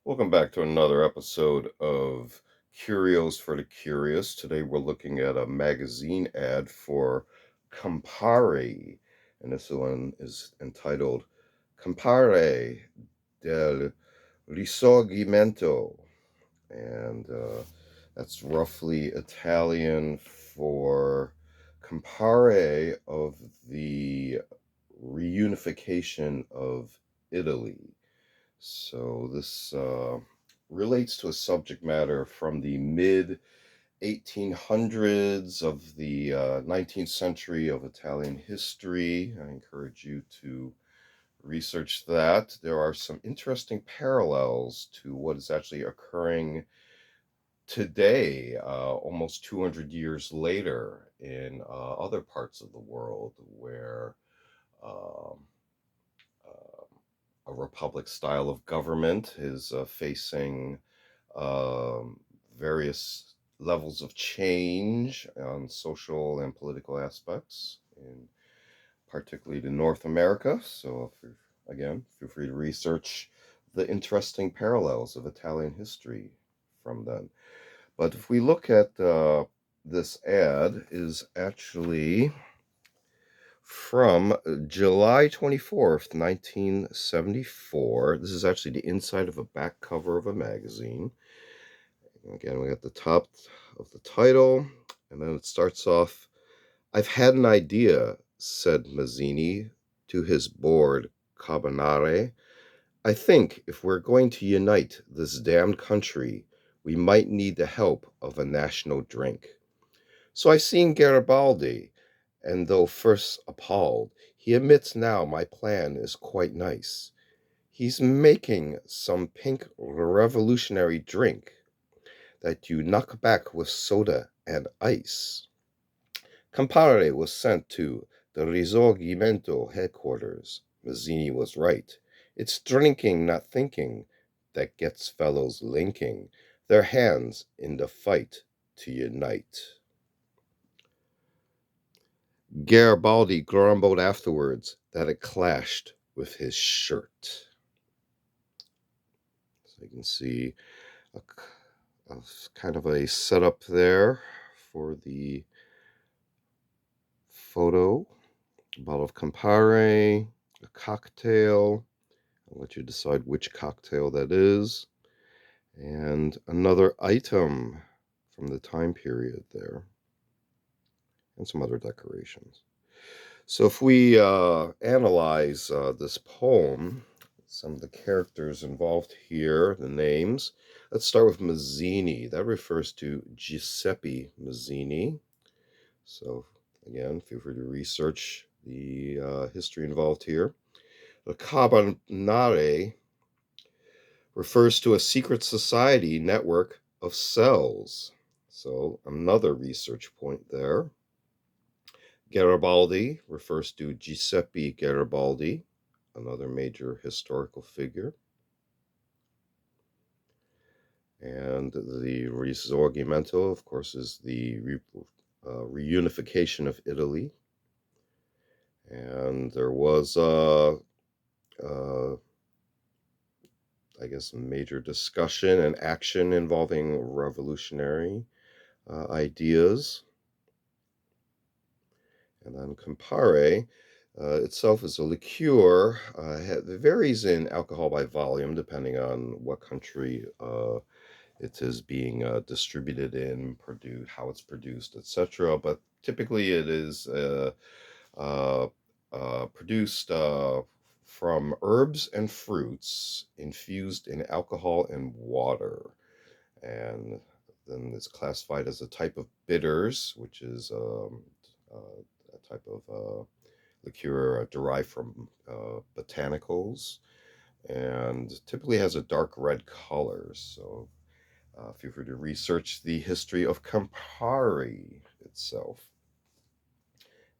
Welcome back to another episode of Curios for the Curious. Today we're looking at a magazine ad for Campari, and this one is entitled Campari del Risorgimento, and that's roughly Italian for Campari of the reunification of Italy. So this relates to a subject matter from the mid 1800s of the 19th century of Italian history. I encourage you to research that. There are some interesting parallels to what is actually occurring today, almost 200 years later, in other parts of the world where um, a republic style of government is facing um, various levels of change on social and political aspects, in particularly to North America. So, again, feel free to research the interesting parallels of Italian history from then. But if we look at this ad, is actually from July 24th, 1974. This is actually the inside of a back cover of a magazine. Again, we got the top of the title, and then it starts off, "I've had an idea," said Mazzini to his board, Carbonari. "I think if we're going to unite this damned country, we might need the help of a national drink. So I seen Garibaldi, and though first appalled, he admits now my plan is quite nice. He's making some pink revolutionary drink that you knock back with soda and ice." Campari was sent to the Risorgimento headquarters. Mazzini was right. It's drinking, not thinking, that gets fellows linking their hands in the fight to unite. Garibaldi grumbled afterwards that it clashed with his shirt. So you can see a, a kind of a setup there for the photo. A bottle of Campari, a cocktail. I'll let you decide which cocktail that is. And another item from the time period there. And some other decorations. So if we analyze this poem, some of the characters involved here, the names, let's start with Mazzini. That refers to Giuseppe Mazzini. So again, feel free to research the history involved here. The Carbonari refers to a secret society network of cells. So another research point there. Garibaldi refers to Giuseppe Garibaldi, another major historical figure. And the Risorgimento, of course, is the reunification of Italy. And there was, I guess, a major discussion and action involving revolutionary ideas. And then Campari itself is a liqueur. It varies in alcohol by volume depending on what country it is being distributed in, produced, how it's produced, etc. But typically, it is uh, produced from herbs and fruits infused in alcohol and water, and then it's classified as a type of bitters, which is a type of liqueur derived from botanicals, and typically has a dark red color. So feel free to research the history of Campari itself.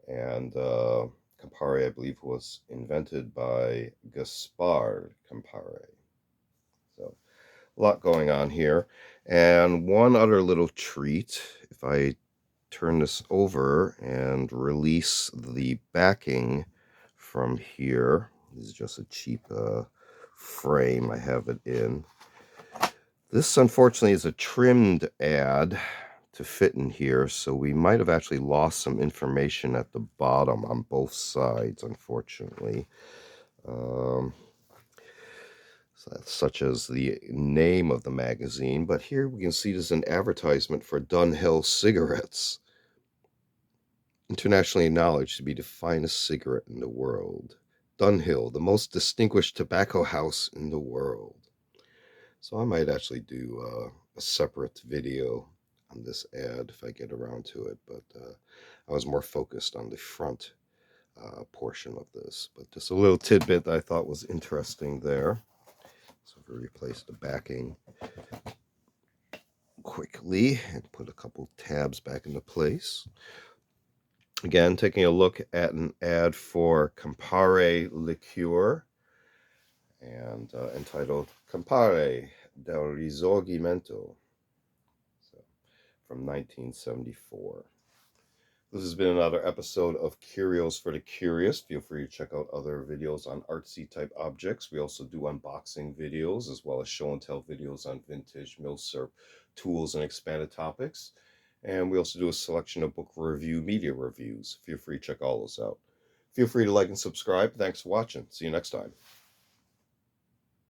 And Campari, I believe, was invented by Gaspare Campari. So a lot going on here. And one other little treat, if I turn this over and release the backing from here. This is just a cheap frame I have it in. This, unfortunately, is a trimmed ad to fit in here, so we might have actually lost some information at the bottom on both sides, unfortunately. Such as the name of the magazine, but here we can see there's an advertisement for Dunhill cigarettes, internationally acknowledged to be the finest cigarette in the world. Dunhill, the most distinguished tobacco house in the world. So I might actually do a separate video on this ad if I get around to it, but I was more focused on the front portion of this. But just a little tidbit that I thought was interesting there. So if we replace the backing quickly and put a couple tabs back into place. Again, taking a look at an ad for Campari liqueur and entitled Campari del Risorgimento, so, from 1974. This has been another episode of Curios for the Curious. Feel free to check out other videos on artsy type objects. We also do unboxing videos as well as show and tell videos on vintage milsurp tools and expanded topics. And we also do a selection of book review media reviews. Feel free to check all those out. Feel free to like and subscribe. Thanks for watching. See you next time.